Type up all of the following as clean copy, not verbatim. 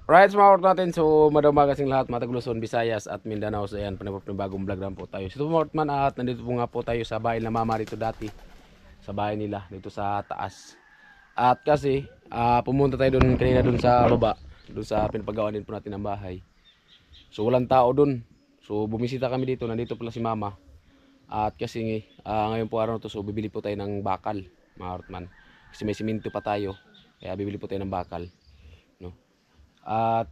Right, mga orto natin. So, madamaga kasing lahat, Matag Luzon, Visayas at Mindanao. So, ayan, panibagong vlog lang po tayo. So, mga ortman, at nandito po nga po tayo sa bahay na mama dito dati. Sa bahay nila, dito sa taas. At kasi, pumunta tayo doon kanina doon sa baba. Doon sa pinapagawa din po natin ng bahay. So, walang tao doon. So, bumisita kami dito. Nandito pala si mama. At kasi, ngayon po araw na to, so bibili po tayo ng bakal, mga ortman. Kasi may siminto pa tayo. Kaya bibili po tayo ng bakal. No? At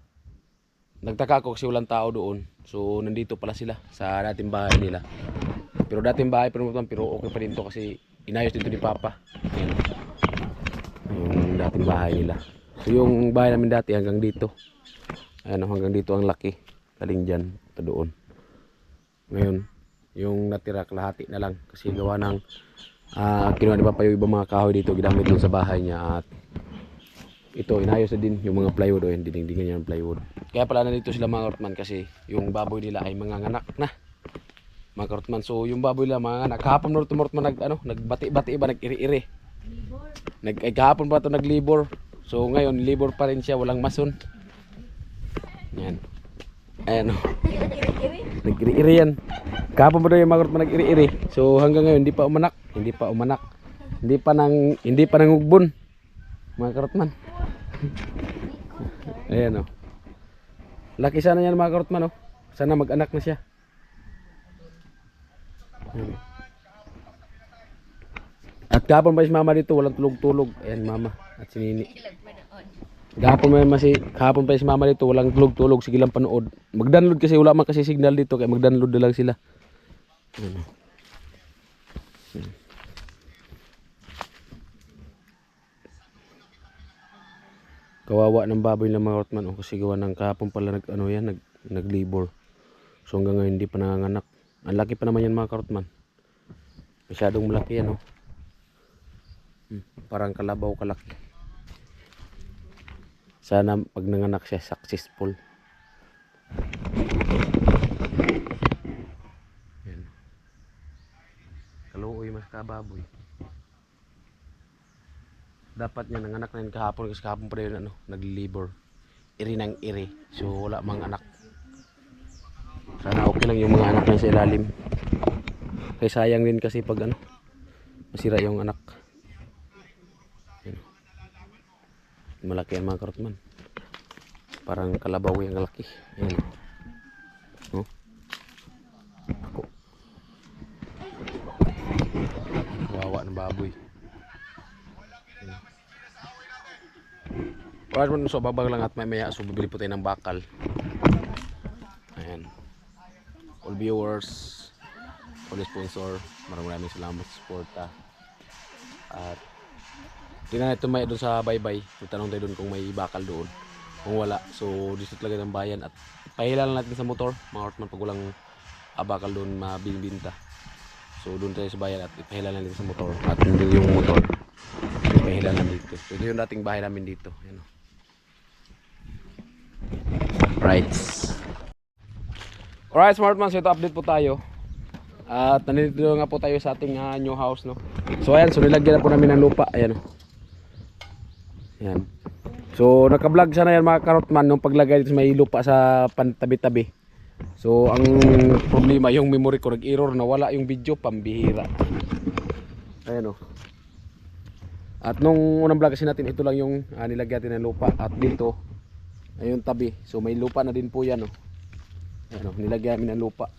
nagtaka ako kasi walang tao doon. So nandito pala sila sa dating bahay nila. Pero dating bahay pero okay pa din to kasi inayos dito ni Papa. Ayan. Yung dating bahay nila. So yung bahay namin dati hanggang dito. Ayan, hanggang dito ang laki. Galing dyan, ito doon. Ngayon, yung natira kalahati na lang kasi gawa ng kinuha ni Papa yung ibang mga kahoy dito ginamit dun sa bahay niya at ito inayos na din yung mga plywood o yung dinding-dingan niya ng plywood. Kaya pala nandito sila mga kortman kasi yung baboy nila ay mga nganak na mga kortman. So yung baboy nila mga nganak kahapon mo ito kortman nagbati-bati ba nag-iri-iri kahapon pa ito naglibor. So ngayon libor pa rin siya, walang mason. Yan, ayan o, nag-iri-iri yan kahapon pa daw yung mga kortman nag-iri-iri. So hanggang ngayon hindi pa umanak hindi pa nangugbon mga kortman. Ayan o. Laki sana yan mga karotman o. Sana mag-anak na siya. At kahapon pa si mama dito, walang tulog-tulog. Ayan mama at si Nini. Kahapon pa si mama dito, walang tulog-tulog. Sige lang panood. Mag-download kasi, wala man kasi signal dito. Kaya mag-download na lang sila. Ayan o. Kawawa ng baboy ng mga kortman kasi gawa ng kahapon pala naglibor. So hanggang ngayon hindi pa nanganganak. Ang laki pa naman yan mga kortman. Masyadong malaki yan parang kalabaw kalaki. Sana pag nanganak siya successful. Yan. Kaluoy mas kababoy. Dapat niya nanganak na yun kahapon kasi kahapon pa rin naglilibor. Iri ng iri. So wala mang anak. Sana okay lang yung mga anak niya sa ilalim. Kaya sayang din kasi pag masira yung anak. Yan. Malaki yan mga karotman. Parang kalabaw yung laki. Yan. Ako. Wawa ng baboy. Alright, so babag lang at maya so bibili po tayo ng bakal. Ayan. All viewers, all sponsor, maraming salamat sa suporta. At tingnan natin may doon sa baybay. Tanong tayo doon kung may bakal doon. Kung wala, so dito talaga ng bayan at pahila lang natin sa motor. Mga ortman pag walang bakal doon mabibinta. So doon tayo sa bayan at ipahila lang natin sa motor. At hindi yung motor ipahila lang dito. So ito yung dating bahay namin dito. Ayan. Right. Alright, smartman, so ito update po tayo. At nandito nga po tayo sa ating new house, no. So ayan, so nilagyan na po namin ng lupa, ayan. Ayan. So naka-vlog sana yan mga karotman nung paglagay dito may lupa sa pantabi-tabi. So ang problema yung memory ko nag-error na wala yung video, pambihira. Ayan o. At nung unang vlog kasi natin ito lang yung nilagyan natin ng lupa at dito ayun tabi. So may lupa na din po yan Ayan, nilagyan namin ng lupa.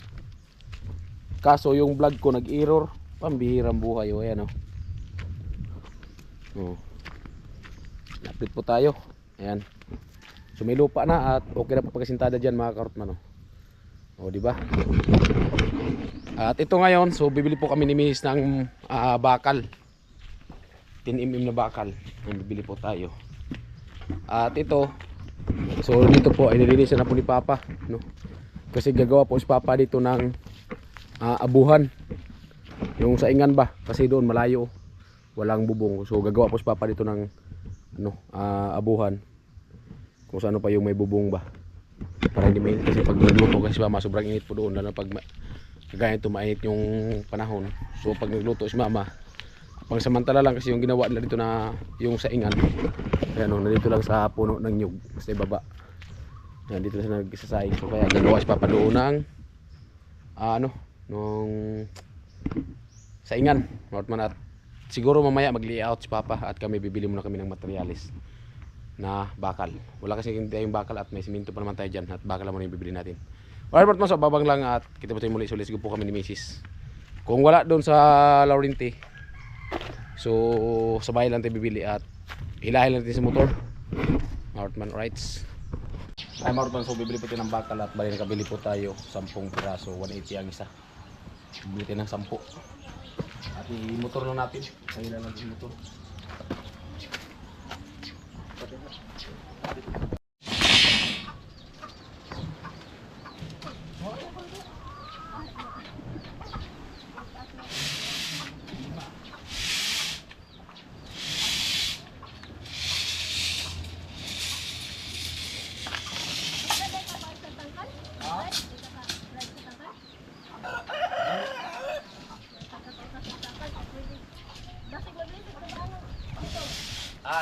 Kaso yung vlog ko nag-error, pambihirang buhay ayan update po tayo. Ayan. So may lupa na at okay na po pagkasintada diyan mga karotman di ba? At ito ngayon, so bibili po kami ni Miss ng bakal. 10mm na bakal. Ang bibili po tayo. At ito, so dito po ay nilinisan na po ni Papa, no? Kasi gagawa po si Papa dito ng abuhan. Yung saingan ba? Kasi doon malayo, walang bubong. So gagawa po si Papa dito ng abuhan. Kung saan pa yung may bubong ba. Para hindi mainit kasi pag nagluto kasi Mama sobrang init po doon lalo pag kagaya ito mainit yung panahon. So pag nagluto si Mama, pangsamantala lang kasi yung ginawa nila dito na yung saingan. Ayan nandito lang sa puno ng nyug sa ibaba. Yan, dito na siya nagsasayang. So kaya gagawa si Papa doon ng ano, nung saingan, Northman, at siguro mamaya mag-layout si Papa at kami bibili muna kami ng materialis na bakal. Wala kasi hindi tayong bakal at may simento pa naman tayo dyan at bakal muna yung bibili natin. Alright Northman, so babang lang at kita po tayo muli. So let's go po kami ni Mrs. Kung wala doon sa Laurenti, so sa bahay lang tayo bibili at hilahin lang natin sa motor. Northman, rights. Ay Northman, so bibili po tayo ng bakal at bali nakabili po tayo 10 piraso, 180 ang isa. Bibili tayo ng 10. At i-motor na natin. Kailan natin motor.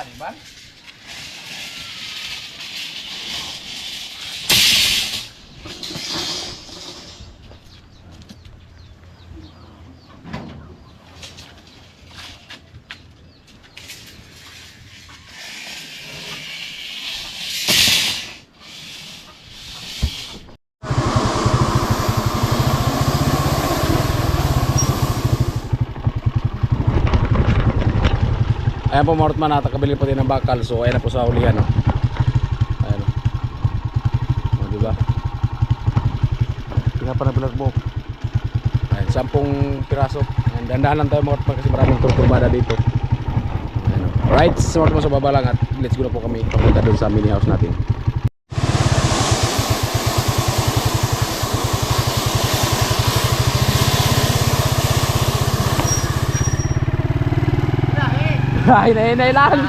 Di ba? Ayan po Northman, nakakabili po din ng bakal. So ayan na po sa ulihan, no? Ayan, no? O, diba? Tingnan pa na bilag mo. Ayan, 10 piraso. Ayan, dandahan lang tayo Northman kasi maraming turbada dito. Ayan, no? Alright, so Northman, sa baba lang at let's go na po kami papunta doon sa mini house natin. Hinay-hinay lang.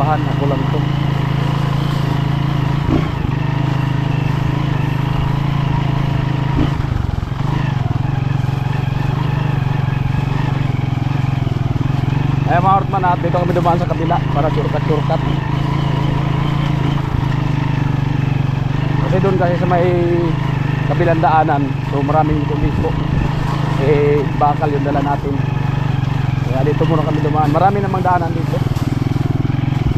Ako lang to. Ay mga Hortman, at dito kami dumaan sa kabila para shortcut. Kasi doon kasi sa may kabilang daanan. So maraming liko-liko. Bakal yung dala natin. Kaya dito muna kami dumaan. Marami namang daanan dito.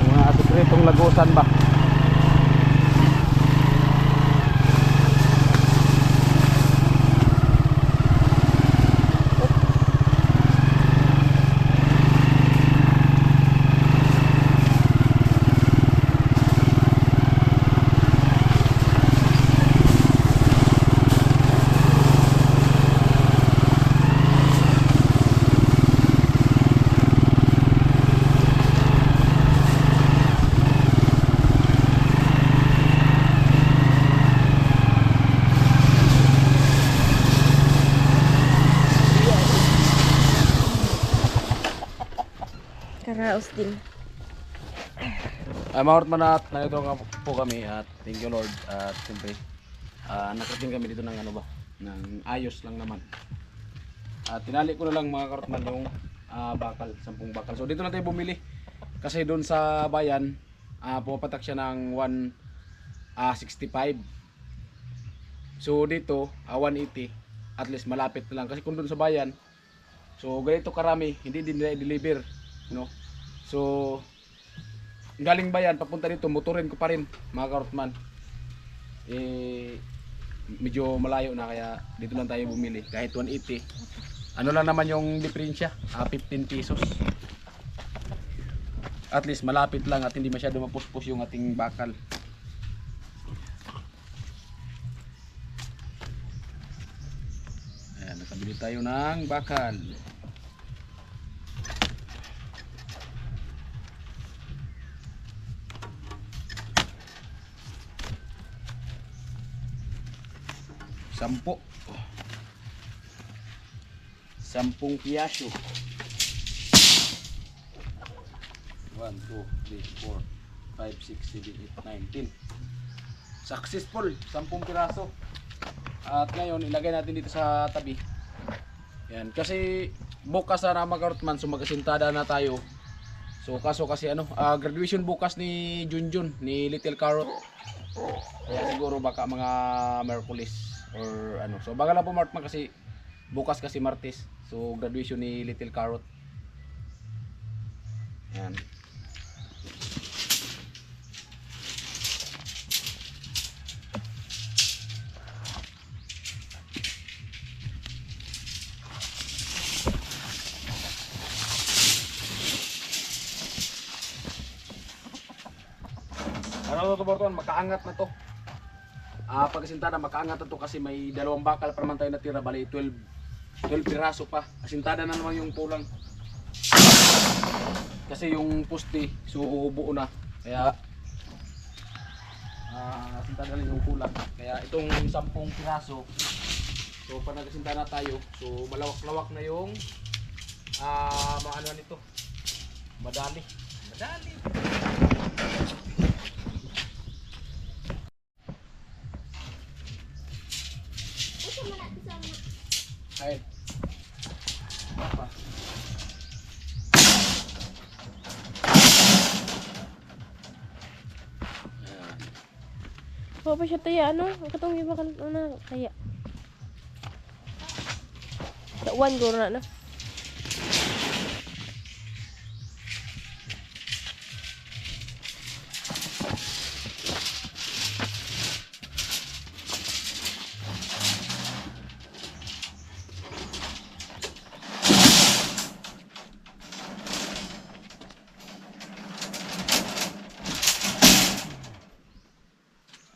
Mga sekretong lagusan ba. Karaos din. Mahortman at nandito nga po kami at thank you Lord at siyempre nakarating kami dito ng ano ba ng ayos lang naman at tinali ko na lang mga karotman yung bakal, 10 bakal. So dito na tayo bumili kasi doon sa bayan pumapatak siya ng 165. So dito 180 at least malapit na lang kasi kung doon sa bayan so ganito karami hindi din nila-deliver, no? So galing bayan papunta dito motorin ko pa rin mga karotman, medyo malayo na kaya dito lang tayo bumili kahit 180. Ano lang naman yung diferensya, 15 pesos. At least malapit lang at hindi masyado mapuspos yung ating bakal. Ayan, nakabili tayo ng bakal. Sampo. 10 piyaso. 1, 2, 3, 4, 5, 6, 7, 8, 9, 10. Successful, 10 piraso. At ngayon ilagay natin dito sa tabi. Yan, kasi bukas na mga karotman, so magkasintada na tayo. So kaso kasi graduation bukas ni Junjun, ni Little Carrot. Kaya siguro baka mga Merkulis or ano. So baga lang po Martman kasi bukas kasi Martes. So graduation ni Little Carrot. Yan. Ano to Barton, makaangat na to. Pagkasintada makaangat na to kasi may 2 bakal pa naman tayo natira, bali 12 piraso pa. Asintada na naman yung kulang. Kasi yung poste so buo na. Kaya asintada lang yung kulang. Kaya itong 10 piraso. So pag nagasintada na tayo, so malawak-lawak na yung ano nito. Madali. Ay. Apa? Pa siya taya katong iba kan kaya. Sa one go na.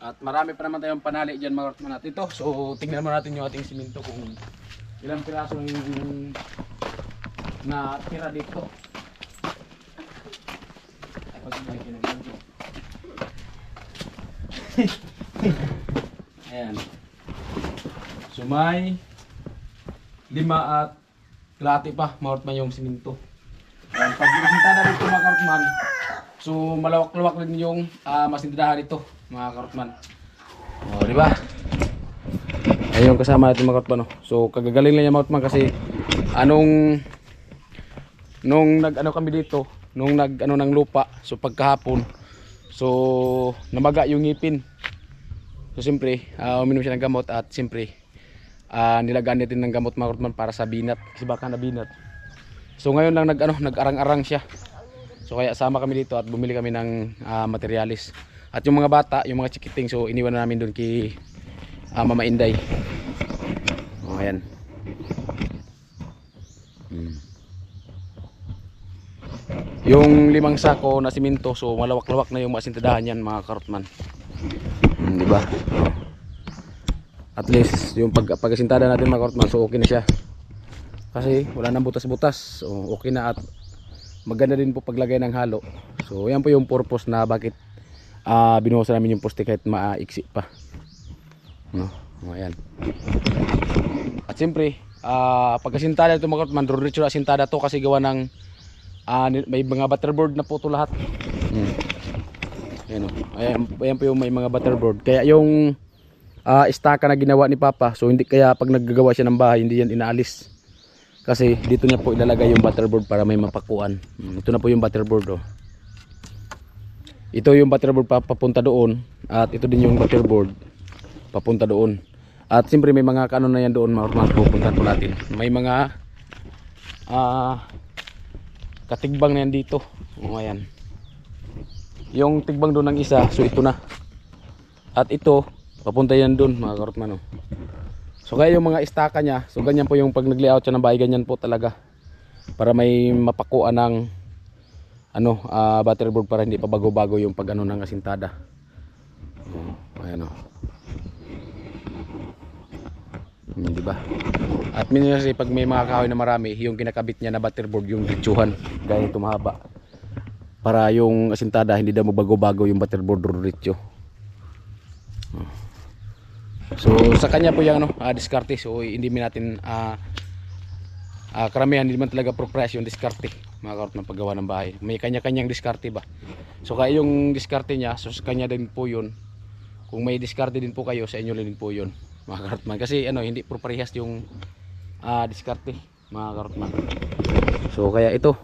At marami pa naman tayong panali dyan mga karotman natin ito. So tingnan mo natin yung ating simento kung ilang piraso yung na tira dito. Ayan. So may 5 at kalahati pa mga karotman yung simento. Ayan, pag isintada dito mga karotman, so malawak-lawak rin yung masindahan dito mga karotman. O, di ba? Ayun kasama natin mga karotman. So kagagaling lang yung mga karotman kasi nung nag-ano kami dito, nung nag-ano ng lupa, so pagkahapon, so namaga yung ngipin. So siyempre, uminom siya ng gamot at siyempre nilagaan natin ng gamot mga kurtman para sa binat kasi baka nabinat. So ngayon lang nag-arang-arang siya. So kaya sama kami dito at bumili kami ng materialis. At yung mga bata, yung mga chikiting, so iniwan na namin doon kay Mama Inday. Oh, ayan. Yung 5 sako na simento, so malawak-lawak na yung masintadahan yan mga karotman. Di ba? At least yung pagkasintada natin mga karotman, so okay na siya. Kasi wala nang butas-butas, so okay na at maganda din po paglagay ng halo. So yan po yung purpose na bakit binuhusan namin yung poste kahit maiksi pa. No? O, ayan. At siyempre, pagkasintada ito mga karotman, diretso na sintada to kasi gawa ng may mga butterboard na po ito lahat. Ayan, ayan po yung may mga butterboard. Kaya yung istaka na ginawa ni Papa, so hindi kaya pag naggagawa siya ng bahay, hindi yan inaalis. Kasi dito niya po ilalagay yung butterboard para may mapakuan. Ito na po yung butterboard. Oh. Ito yung butterboard papunta doon. At ito din yung butterboard papunta doon. At siyempre may mga kanon na yan doon, pupunta po natin. May mga katigbang na yan dito. O, ayan. Yung tigbang doon ng isa, so ito na. At ito, papunta yan doon mga karotman. So kaya yung mga istaka niya, so ganyan po yung pag nag-layout siya ng bahay, ganyan po talaga. Para may mapakuan ng butterboard para hindi pa bago-bago yung pag ng asintada. Ayan o. Diba? At minsan kasi pag may mga kahoy na marami, yung kinakabit niya na butterboard yung ditsuhan, gaya ito mahaba. Para yung asintada hindi daw mabago-bago yung butterboard diretso. So sa kanya po yung diskarte. So hindi natin karamihan hindi man talaga propress yung diskarte mga karotman paggawa ng bahay. May kanya-kanyang diskarte ba. So kaya yung diskarte niya, so sa kanya din po yun. Kung may diskarte din po kayo, sa inyo din po yun mga karotman. Kasi hindi proparehas yung diskarte mga karotman. So kaya ito.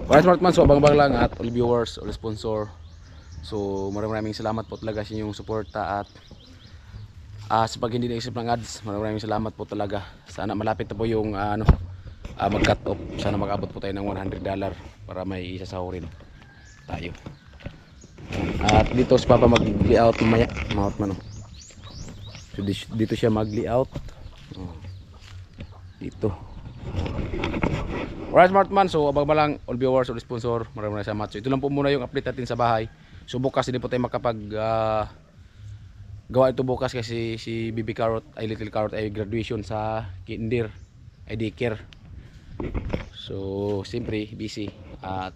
Alright karotman, so abang-abang lang at all viewers, all sponsor. So maraming salamat po talaga sa inyong suporta at sa pag hindi naisip ng ads, maraming salamat po talaga. Sana malapit na po yung mag-cut off. Sana mag-abot po tayo ng $100 para may isasahurin tayo. At dito si Papa mag-layout mamaya mga karotman. So dito siya mag-layout. Dito. Alright smartman, so abang lang all viewers, all sponsor, maraming salamat. So ito lang po muna yung update natin sa bahay. So bukas hindi po tayo makapag gawa ito bukas kasi si Baby Carrot ay Little Carrot ay graduation sa kinder ay daycare. So siyempre busy at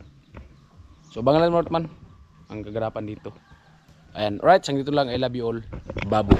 so abangan lang smartman ang kaganapan dito. Ayan, alright, sang dito lang, I love you all. Babu.